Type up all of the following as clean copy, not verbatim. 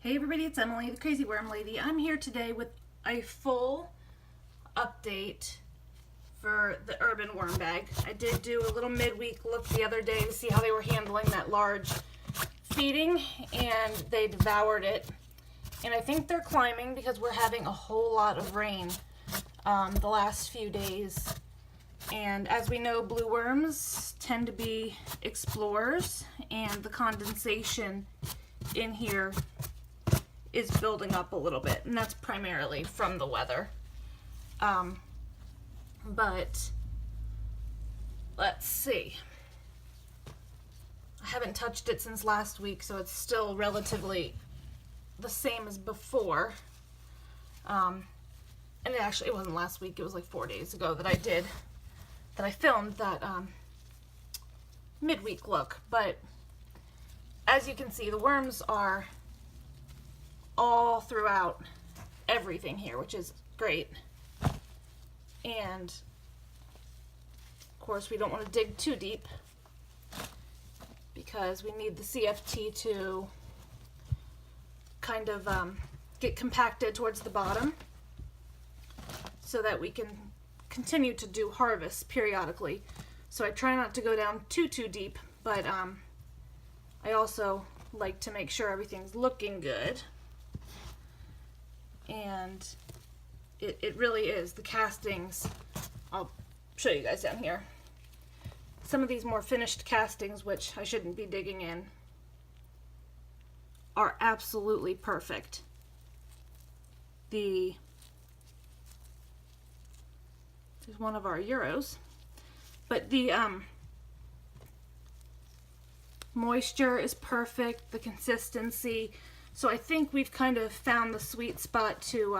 Hey everybody, it's Emily, the Crazy Worm Lady. I'm here today with a full update for the urban worm bag. I did do a little midweek look the other day to see how they were handling that large feeding, and they devoured it. And I think they're climbing because we're having a whole lot of rain the last few days. And as we know, blue worms tend to be explorers, and the condensation in here is building up a little bit, and that's primarily from the weather. But let's see. I haven't touched it since last week, so it's still relatively the same as before. And it wasn't last week, it was like 4 days ago that I filmed that midweek look. But as you can see, the worms are all throughout everything here, which is great. And of course we don't want to dig too deep because we need the CFT to kind of get compacted towards the bottom so that we can continue to do harvests periodically. So I try not to go down too deep, but I also like to make sure everything's looking good. And it really is. The castings, I'll show you guys down here. Some of these more finished castings, which I shouldn't be digging in, are absolutely perfect. There's one of our Euros. But the moisture is perfect, the consistency. So I think we've kind of found the sweet spot to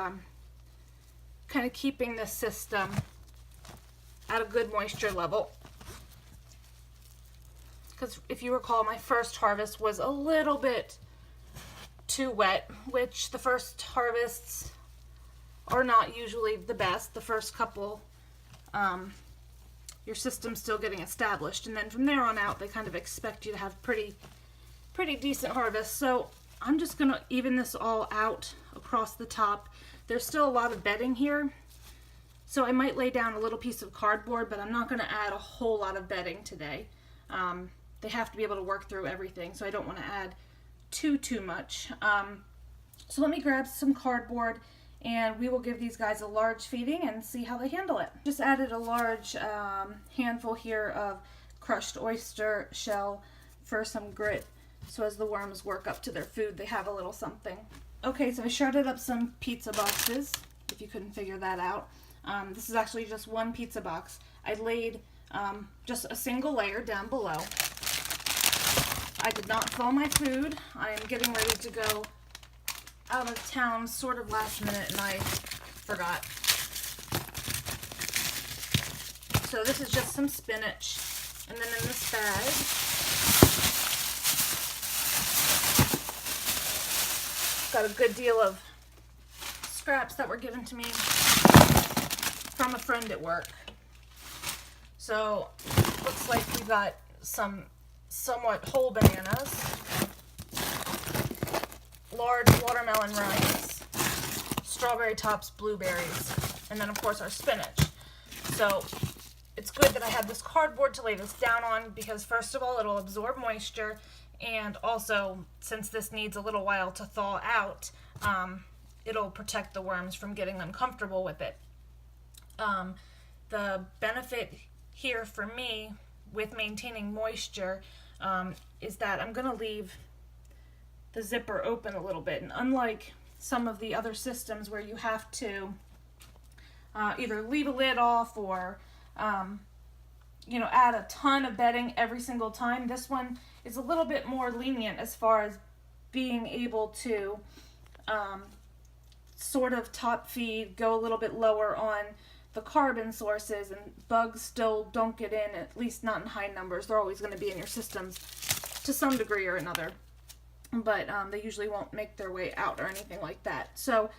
kind of keeping this system at a good moisture level. Because if you recall, my first harvest was a little bit too wet, which the first harvests are not usually the best. The first couple, your system's still getting established, and then from there on out, they kind of expect you to have pretty decent harvests. So I'm just gonna even this all out across the top. There's still a lot of bedding here, so I might lay down a little piece of cardboard, but I'm not gonna add a whole lot of bedding today. They have to be able to work through everything, so I don't want to add too much. So let me grab some cardboard, and we will give these guys a large feeding and see how they handle it. Just added a large handful here of crushed oyster shell for some grit, so as the worms work up to their food, they have a little something. Okay, so I shredded up some pizza boxes, if you couldn't figure that out. This is actually just one pizza box. I laid just a single layer down below. I did not thaw my food. I am getting ready to go out of town sort of last minute, and I forgot. So this is just some spinach. And then in this bag, got a good deal of scraps that were given to me from a friend at work. So looks like we got some somewhat whole bananas, large watermelon rinds, strawberry tops, blueberries, and then of course our spinach. So it's good that I have this cardboard to lay this down on, because first of all, it'll absorb moisture, and also, since this needs a little while to thaw out, it'll protect the worms from getting uncomfortable with it. The benefit here for me with maintaining moisture is that I'm going to leave the zipper open a little bit. And unlike some of the other systems where you have to either leave a lid off or add a ton of bedding every single time, this one is a little bit more lenient as far as being able to sort of top feed, go a little bit lower on the carbon sources, and bugs still don't get in, at least not in high numbers. They're always going to be in your systems to some degree or another, but they usually won't make their way out or anything like that. So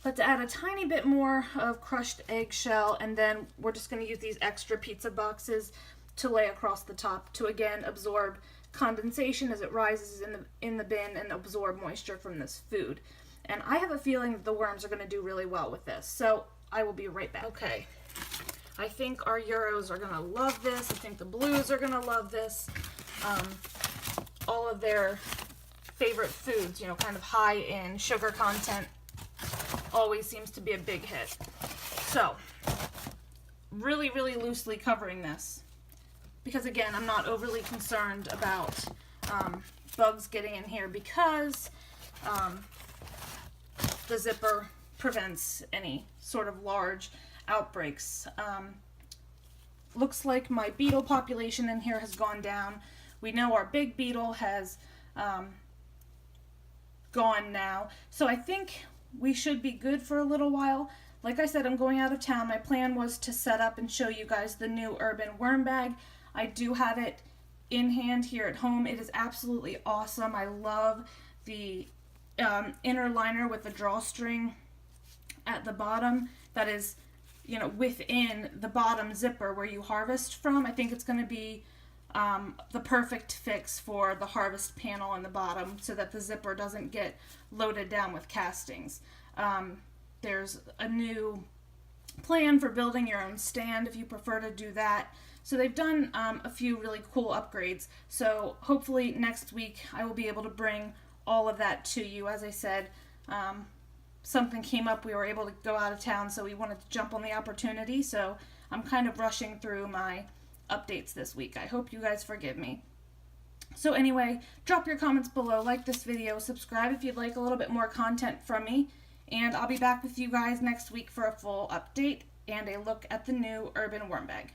let's add a tiny bit more of crushed eggshell, and then we're just going to use these extra pizza boxes to lay across the top to again absorb condensation as it rises in the bin and absorb moisture from this food. And I have a feeling that the worms are going to do really well with this. So I will be right back. Okay. I think our Euros are going to love this. I think the Blues are going to love this. All of their favorite foods, you know, kind of high in sugar content, always seems to be a big hit. So, really, really loosely covering this. Because again, I'm not overly concerned about bugs getting in here because the zipper prevents any sort of large outbreaks. Looks like my beetle population in here has gone down. We know our big beetle has gone now. So I think we should be good for a little while. Like I said, I'm going out of town. My plan was to set up and show you guys the new urban worm bag. I do have it in hand here at home. It is absolutely awesome. I love the inner liner with the drawstring at the bottom that is, you know, within the bottom zipper where you harvest from. I think it's going to be the perfect fix for the harvest panel on the bottom so that the zipper doesn't get loaded down with castings. There's a new plan for building your own stand if you prefer to do that. So they've done a few really cool upgrades. So hopefully next week I will be able to bring all of that to you. As I said, something came up. We were able to go out of town, so we wanted to jump on the opportunity. So I'm kind of rushing through my updates this week. I hope you guys forgive me. So anyway, drop your comments below, like this video, subscribe if you'd like a little bit more content from me, and I'll be back with you guys next week for a full update and a look at the new urban worm bag.